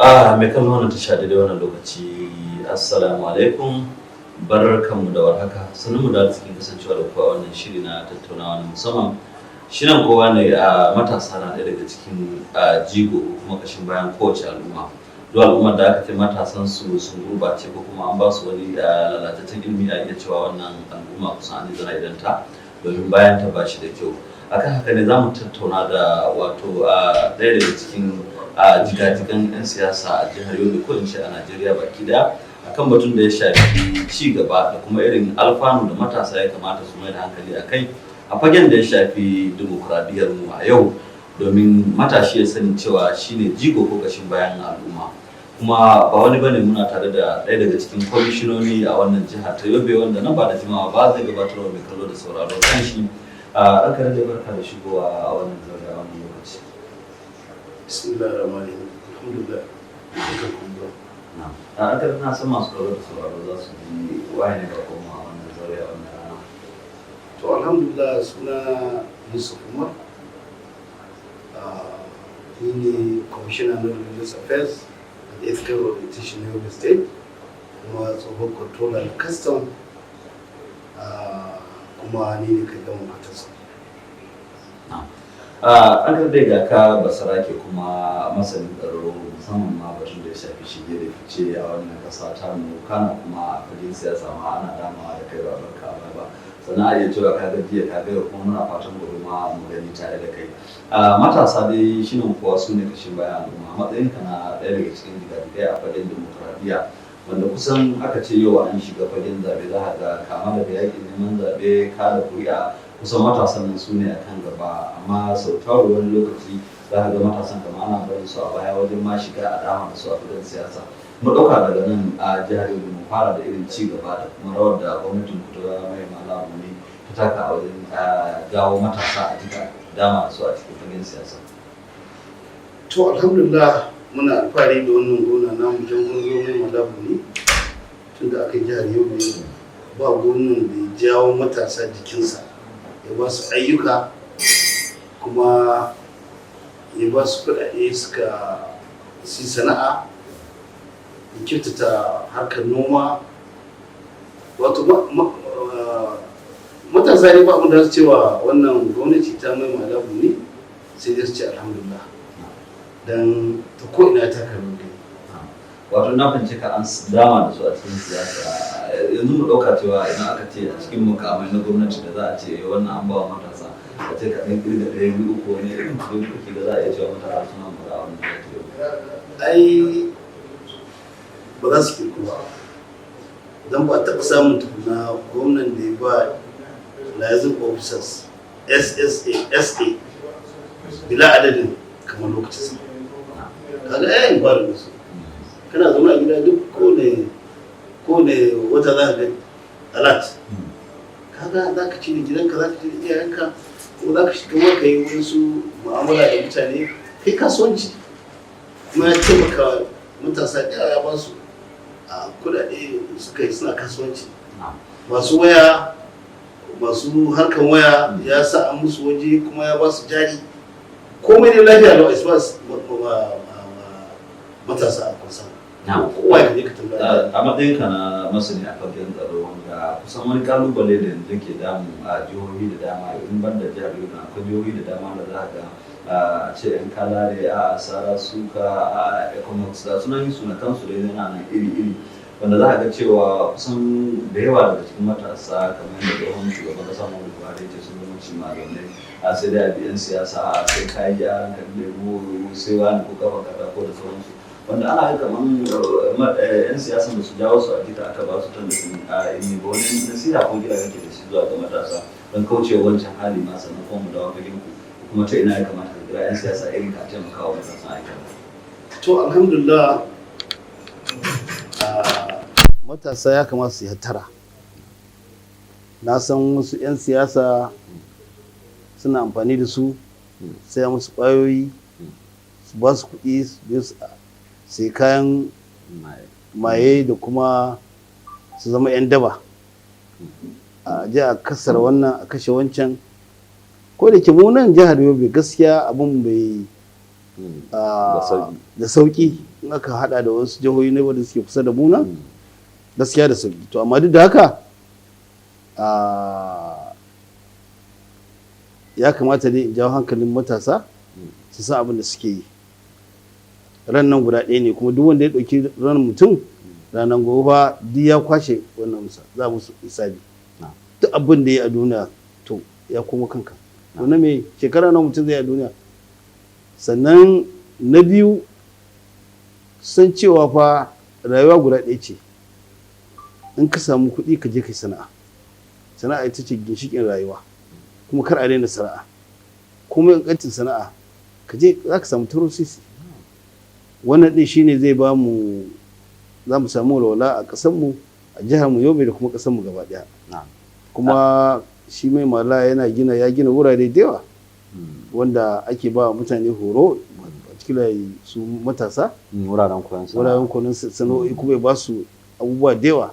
Mai kallon wannan tasha da wannan lokaci, assalamu alaikum, barkanmu da warhaka, sannu da cikin kasancewa da kowa wannan shiri na tattaunawa na musamman. Shirin kowa ne a matasa na ɗaya daga cikin jigo kuma kashin bayan kowace al'umma. Duk al'ummar da aka ce matasan su sun gurbace ko kuma an ba su wani lalataccen ilimi a iya cewa wannan al'umma kusan an zana idan ta domin bayan ta ba shi da kyau. Akan haka ne za mu tattauna da wato ɗaya daga cikin jigajigan 'yan siyasa a jihar Yobe ko in ce a Najeriya baki daya akan batun da ya shafi ci gaba da kuma irin alfanu da matasa ya kamata su mai da hankali a kai a fagen da ya shafi dimokuraɗiyyar mu a yau, domin matashi ya sani cewa shine jigo ko kashin bayan al'umma. Kuma ba wani bane, muna tare da ɗaya daga cikin kwamishinoni a wannan jihar ta Yobe wanda nan ba da jimawa ba zai gabatar wa mai kallo da sauraro kan shi. An kare da barka da shigowa a wannan zaure a wannan lokaci. Bismillahirrahmanirrahim. Alhamdulillah. An kare na san masu kallo da sauraro za su ji waye ne ba kuma a wannan zaure a wannan rana. To alhamdulillah, suna Yusuf Umar. Ni ne Commissioner na Religious Affairs and Ethical Orientation in Yobe State, kuma tsohon Controller na Custom, kuma ni ne kai gama matarsa. An karɗe ga ka basarake kuma masanin tsaro musamman ma batun da ya shafi shige da fice a wannan ƙasa ta mu, kana kuma a fagen siyasa ma ana damawa da kai ba barka ba. Sannan a iya cewa ka ga jiya ka ga kuma muna fatan gobe ma mu gani tare da kai. Matasa dai shi ne kuwa su ne kashin bayan al'umma, matsayinka na ɗaya daga cikin jigajigai a fagen dimokuraɗiyya, wanda kusan aka ce yau an shiga fagen zaɓe za a ga kama daga yaƙin neman zaɓe, kada kuri'a, kusan matasan nan su ne a kan gaba, amma sau tawar wani lokaci za a ga matasan kama ana barin su a baya wajen ma shiga a dama da su a fagen siyasa. Mu ɗauka daga nan a jihar Yobe, mu fara da irin ci gaba da kuma rawar da gwamnatin ku ta mai malamu ne ta taka a wajen jawo matasa a jika dama da su a cikin fagen siyasa. To alhamdulillah, muna alfahari da wannan gona namu jan gunzo mai malabu ne tunda aka jihar Yobe ba gonan da ya jawo matasa jikinsa, ya ba su ayyuka kuma ya ba su kuɗaɗe suka si sana'a, ya kyautata harkar noma. Wato matasa ne ba abin da su cewa wannan gwamnati ta mai malabu ne sai dai su ce alhamdulillah, don ta ko'ina ta karbi kai. Wato na fahimci ka an dama da su a cikin siyasa. Yanzu mu ɗauka cewa idan aka ce a cikin mukamai na gwamnati da za a ce wannan an bawa matasa, a ce ka ɗan ƙirga ɗaya biyu uku wani irin kuɗi da za a iya cewa matasa suna mura a wannan gwamnati. Ai ba za su kirku ba, don ba taɓa samun tukuna gwamnan da ya ba liaison officers SA bila adadin kamar lokacin sa. Kaga yayin ba da su kana zama a gida duk ko ne wata za ka ga alat, kaga za ka ci da gidanka, za ka ci da iyayenka, ko za ka shiga maka yi wasu mu'amala da mutane, kai kasuwanci. Kuma ya taimaka matasa da ya ba su kudade suka yi suna kasuwanci. Masu waya, masu harkan waya ya sa an musu waje kuma ya ba su jari, komai ne lafiya da isbas matasa a kusa. Kowa ya kaje ka tambaya. A matsayinka na masani a fagen tsaro, wanda kusan wani kalubale da yanzu ke damu a jihohi da dama, in ban da jihar Yobe akwai jihohi da dama da za ga a ce yan kalare, a sara suka, a economics da sunan yin suna kansu da yana nan iri-iri, wanda za a ga cewa kusan da yawa daga cikin matasa kamar yadda tsohon shugaban kasa Muhammadu Buhari ce sun zama ci malamai, a sai da biyan siyasa, a sai kayi yaran kan lebo sai wani ko kafa katako da sauransu, wanda ana yi kamar yan siyasan da su jawo su a jika aka ba su tallafin ilimi ba. Wani nasiha ko gida kake da shi zuwa ga matasa don kaucewa wancan hali ma, sannan kuma mu dawo fagen ku kuma ta ina ya kamata ka kira yan siyasa irin ka taimaka wa matasan aikata. To alhamdulillah, matasa ya kamata su yi hattara. Na san wasu 'yan siyasa suna amfani da su sai musu ƙwayoyi, su ba su kuɗi, su sai kayan maye da kuma su zama 'yan daba, a ji a kasar wannan a kashe wancan. Ko da ke mu nan jihar Yobe gaskiya abin bai da sauki, in in aka hada da wasu jihohi ne wanda suke kusa da mu nan gaskiya da sauki. To amma duk da haka ya kamata dai in jawo hankalin matasa su san abin da suke yi. Ran nan guda ɗaya ne, kuma duk wanda ya ɗauki ran mutum ranar gobe fa duk ya kwashe wannan musa, za mu su isabi duk abin da ya yi a duniya to ya koma kanka. To na me shekara na mutum zai a duniya? Sannan na biyu san cewa fa rayuwa guda ɗaya ce. In ka samu kuɗi ka je kai sana'a. Sana'a ita ce ginshiƙin rayuwa, kuma kar a daina sana'a. Kuma in ƙancin sana'a ka je za ka samu taro sisi. Wannan ɗin shine zai ba mu, za mu samu walwala a ƙasarmu, a jihar mu Yobe da kuma ƙasarmu gaba ɗaya. Kuma shi mai mala ya gina wurare da yawa wanda ake ba mutane horo, cikin su matasa wuraren koyon sana'o'i, kuma ya ba su abubuwa da yawa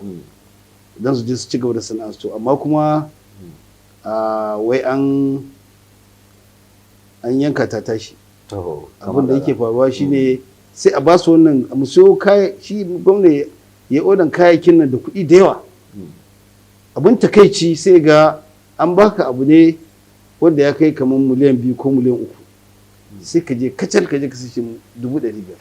don su je su ci gaba da sana'arsu. Amma kuma wai an yanka ta tashi. Abin da yake faruwa shine sai a ba su wannan a musayo kaya, shi gwamna ya odan kayayyakin nan da kuɗi da yawa. Abin takaici sai ga an baka abu ne wanda ya kai kamar miliyan 2 ko miliyan 3, sai ka je kacal ka je ka sashi 500,000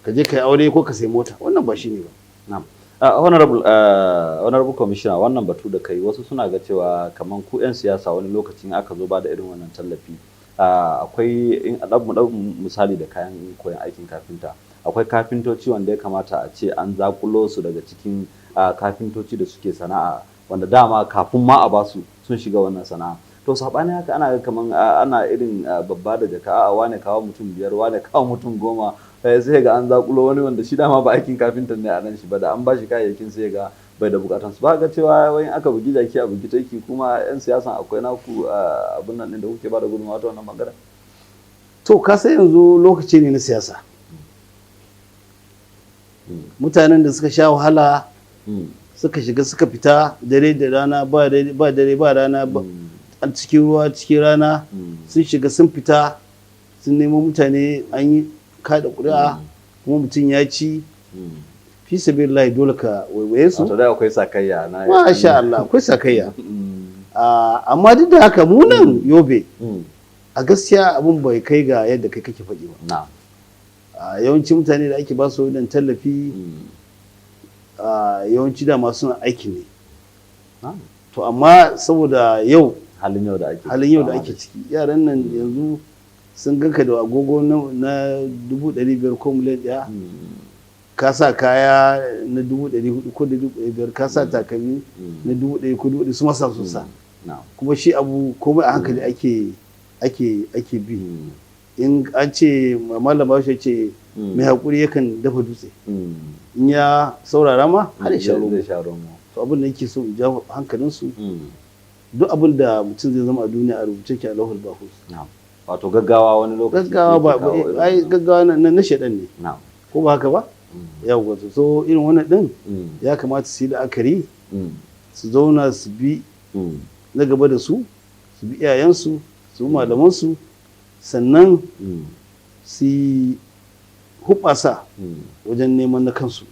ka je ka yi aure ko ka sai mota. Wannan ba shi ne ba. Honorable Commissioner, wannan batu da kai wasu suna ga cewa kamar ku 'yan siyasa wani lokacin aka zo ba da irin wannan tallafi, akwai in misali da kayan koyon aikin kafinta, akwai kafintoci wanda ya kamata a ce an zakulo su daga cikin kafintoci da suke sana'a wanda dama kafin ma a basu sun shiga wannan sana'a. To sabani haka ana kaman ana irin babba da jaka, a wane kawo mutum 5, wane kawo mutum 10, sai ga an zakulo wani wanda shi dama ba aikin kafinta ne a nan shi ba, da an bashi kayayyakin sai ga bai da bukatan su. Ba ga cewa wani aka bugi jaki a bugi taiki, kuma 'yan siyasan akwai naku abin nan da kuke ba da gudunmawa ta wannan bangaren? To ka sai yanzu lokaci ne na siyasa. Mutanen da suka sha wahala suka shiga suka fita dare da rana, ba dare ba rana, a cikin ruwa cikin rana, sun shiga sun fita sun nemo mutane, an yi kada ƙuri'a kuma mutum ya ci. Fi sabilillahi dole ka waiwaye su. To dai akwai sakayya na. Masha Allah, akwai sakayya. Amma duk da haka mu nan Yobe a gaskiya abun bai kai ga yadda kai kake faɗi ba. Yawanci mutane da ake ba su wannan tallafi yawanci da masu aiki ne. To amma saboda yau halin yau da ake ciki, yaran nan yanzu sun ganka da agogo na 500,000 ko miliyan 1, ka sa kaya na 400 ko 500, ka sa takalmi na 1,000 ko 2,000, su masa su sa. Kuma shi abu komai a hankali ake bi. In an ce malama shi ce mai haƙuri yakan dafa dutse, in ya saurara ma har ya sha romo. To abin da yake so in ja hankalinsu, duk abin da mutum zai zama a duniya a rubuce ki a lauhul mahfuz. Wato gaggawa wani lokaci. Gaggawa na shaɗan ne. Ko ba haka ba? Yawwa, so irin wannan din ya kamata su yi la'akari, su zauna su bi na gaba da su bi iyayensu, su bi malamansu, sannan su hubasa wajen neman na kansu.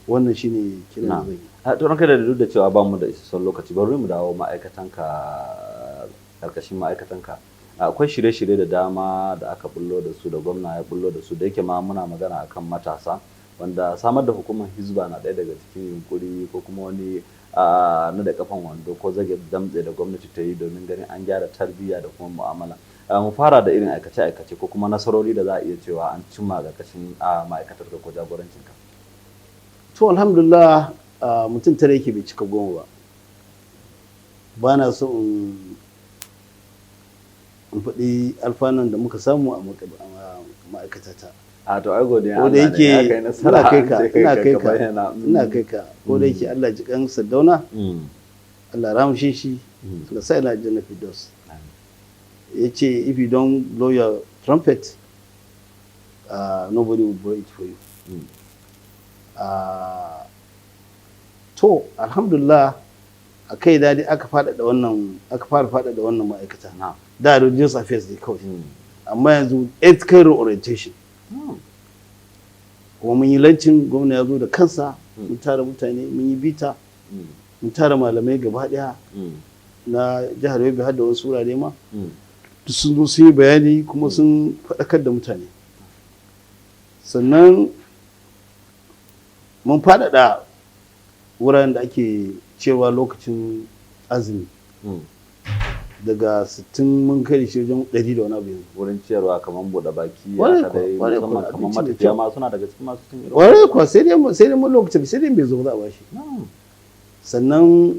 Wannan shine kiran da zai yi. To ranka da duk da cewa ba mu da isassun lokaci, bari mu dawo ma'aikatanka, karkashin ma'aikatanka akwai shirye-shirye da dama da aka bullo da su, da gwamna ya bullo da su, da yake ma muna magana akan matasa, wanda samar da hukumar hizba na ɗaya daga cikin yunkuri ko kuma wani na da kafan wando ko zage damtse da gwamnati ta yi domin ganin an gyara tarbiyya da kuma mu'amala. Mu fara da irin aikace-aikace ko kuma nasarori da za a iya cewa an cimma ga kashin ma'aikatar ko jagorancinka. To alhamdulillah, mutum tare yake bai cika 10 ba. Ba na so in faɗi alfanun da muka samu a ma'aikatata. To ai godiya Allah ne, ya kai nasara, ina kai ka. Ko da yake Allah ji kan Sardauna, Allah ramshe shi, Allah sa ina janna Firdaus. Yace if you don't blow your trumpet, nobody will blow it for you. To alhamdulillah, a kai dadi aka fara faɗaɗa wannan ma'aikata. Da religious affairs ne kawai, amma yanzu ethical orientation. kuma mun yi lancin, gwamna ya zo da kansa, mun tara mutane, mun yi bita, mun tara malamai gaba daya na jihar Yobe har da wasu wurare ma duk sun zo sun yi bayani kuma sun faɗakar da mutane. Sannan mun faɗaɗa wuraren da ake cewa lokacin azumi daga 60 mun kai shi wajen 100 da wani abu yanzu. Wurin ciyarwa kamar buɗe baki ya kadai musamman kamar matafiya ma suna daga cikin masu cin irin. Kwarai kuwa sai dai mun lokacin sai dai bai zo za a bashi. Sannan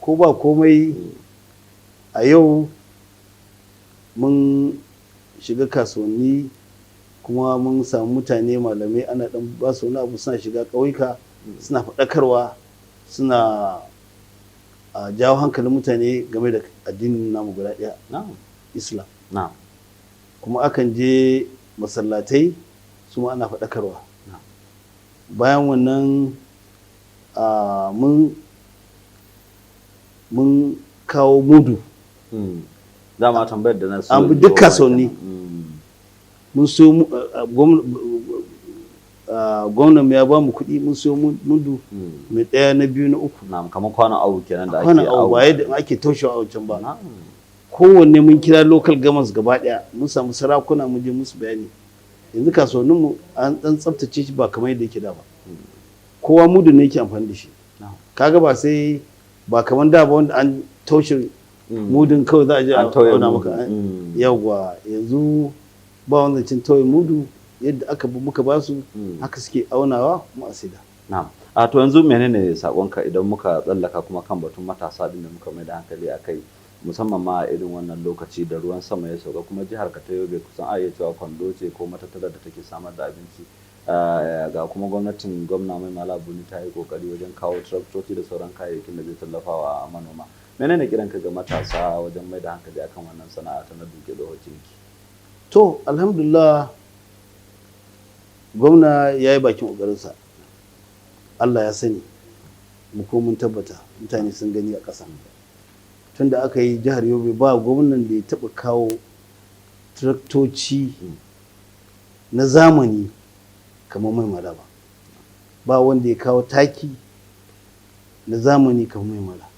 ko ba komai a yau mun shiga kasuwanni kuma mun samu mutane malamai ana dan ba su wani abu, suna shiga ƙauyuka suna faɗakarwa, suna jawo hankalin mutane game da addinin namu guda ɗaya, Islam. Kuma akan je masallatai su ma ana faɗakarwa. Bayan wannan mun kawo mudu. Dama tambayar da na so. An bi duk kasuwanni. Mun so gwamnan ya ba mu kuɗi, mun so mudu mai ɗaya na biyu na uku. Kamar kwanan awu kenan da ake kwanan awu ba yadda ake taushewa a can ba. Kowanne mun kira local governments gaba ɗaya, mun samu sarakuna mun je musu bayani. Yanzu kasuwannin mu an dan tsaftace shi ba kamar yadda yake da ba. Kowa mudu ne yake amfani da shi. Kaga ba kamar da ba wanda an taushe mudun kawai za a je a auna maka. Yawwa yanzu ba wanda cin tauye mudu, yadda aka muka ba su haka suke aunawa mu a saida. To yanzu menene sakonka idan muka tsallaka kuma kan batun matasa din da muka mai da hankali akai, musamman ma a irin wannan lokaci da ruwan sama ya sauka kuma jihar ka ta Yobe kusan a iya cewa kwando ce ko matattara da take samar da abinci, ga kuma gwamnatin gwamna mai malabuni ta yi kokari wajen kawo traktoci da sauran kayayyakin da zai tallafa wa manoma. Menene kiranka ga matasa wajen mai da hankali akan wannan sana'a ta na duke lokacin ki? To alhamdulillah gwamna ya yi bakin ƙoƙarinsa, Allah ya sani, mu ko mun tabbata mutane sun gani a ƙasa. Tunda aka yi jihar Yobe ba gwamnan da ya taɓa kawo traktoci na zamani kamar mai mala ba wanda ya kawo taki na zamani kamar mai mala,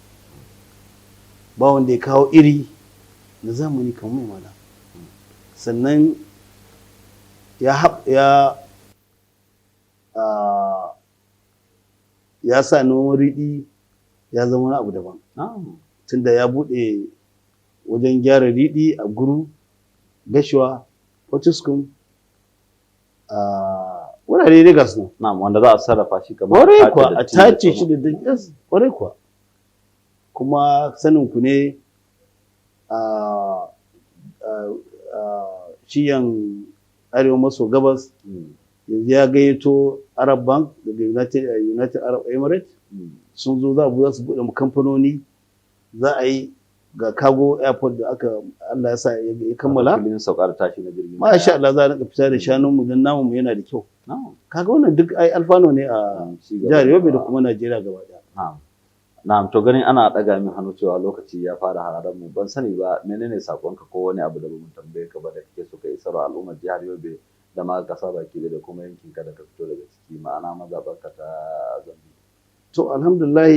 ba wanda ya kawo iri na zamani kamar mai mala. Sannan ya sa noman riɗi ya zama wani abu daban. Tunda ya buɗe wajen gyara riɗi a Guru, Gashuwa, Potiskum, wurare dai ga su nan. Wanda za a sarrafa shi kamar kwarai kuwa, a tace shi da dangas kwarai kuwa. Kuma sanin ku ne shiyan arewa maso gabas yanzu ya gayyato Arab Bank daga United Arab Emirates sun zo za su buɗe kamfanoni, za a yi ga cargo airport da Allah ya sa ya kammala. Filin saukar tashi na jirgin. Masha Allah za a rika fita da shanunmu don namu yana da kyau. Kaga wannan duk ai alfano ne a jihar Yobe da kuma Najeriya gaba ɗaya. Na'am, to ganin ana ɗaga min hannu cewa lokaci ya fara hararar mu, ban sani ba menene sakonka ko wani abu da ba mu tambaye ka ba da kake so ka isar wa al'ummar jihar Yobe da ma kasa baki da kuma yankin ka da ka fito daga ciki, ma'ana mazaɓarka ta Zambi. To alhamdulillah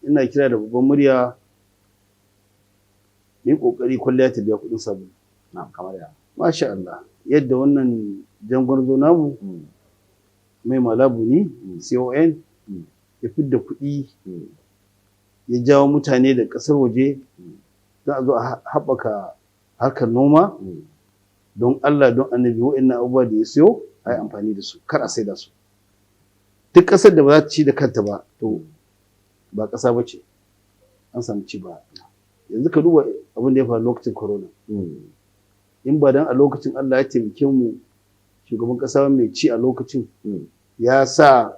ina kira da babban murya yi kokari kwalliya ta biya kuɗin sabulu. Na'am, kamar ya. Masha Allah, yadda wannan jangwarzo namu mai malabuni CON ya fidda kuɗi ya jawo mutane da ƙasar waje za a zo a haɓaka harkar noma don Allah don annabi wa'annan abubuwa da ya siyo a yi amfani da su, kar a saida su. Duk ƙasar da ba za ta ci da kanta ba to ba ƙasa ba ce, an samu ci ba. Yanzu ka duba abin da ya faru lokacin corona. In ba dan a lokacin Allah ya taimake mu shugaban ƙasa mai ci a lokacin ya sa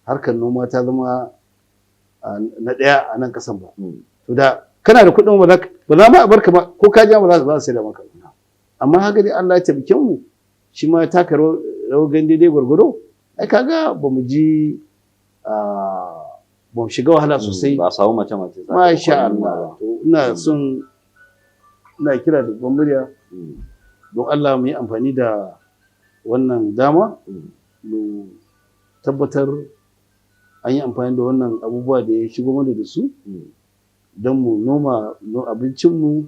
harkar noma ta zama na ɗaya a nan ƙasan ba. To da kana da kuɗin ba za ma a barka ba, ko ka ja ba za a sai da maka. Amma haka dai Allah ya taimake mu shi ma ya taka rawar gani daidai gwargwado. Ai kaga ba mu ji ba mu shiga wahala sosai. Ba a samu mace. Masha Allah. To ina kira da babban murya don Allah mu yi amfani da wannan dama mu tabbatar an yi amfani da wannan abubuwa da ya shigo mana da su don mu noma abincinmu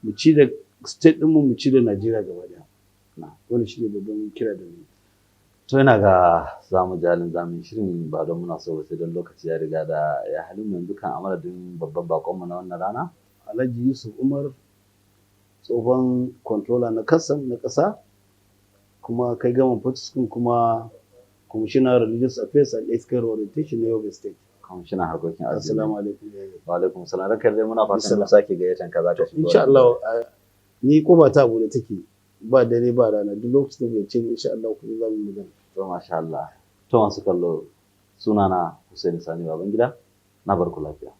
mu ci da state ɗinmu mu ci da Najeriya gaba ɗaya. Wannan shi ne babban kira da mu. To yana ga zamu jalin zamu shirin ba don muna so ba sai don lokaci ya riga da ya halin mu yanzu kan amaladin babban bakonmu na wannan rana. Alhaji Yusuf Umar, tsohon controller na custom na ƙasa, kuma kai gaman Fortescue kuma Commissioner Religious Affairs and Ethical Orientation na Yobe State. Commissioner Harkokin Addini. Assalamu alaikum. Wa alaikum salam. Ranka dai muna fatan mu sake gayyatan ka za ka shigo. Insha Allah ni kofa ta abu da take ba dare ba rana duk lokacin da ya ce insha Allah ku za mu magana. To masha Allah. To masu kallo sunana Hussein Sani Babangida na barku lafiya.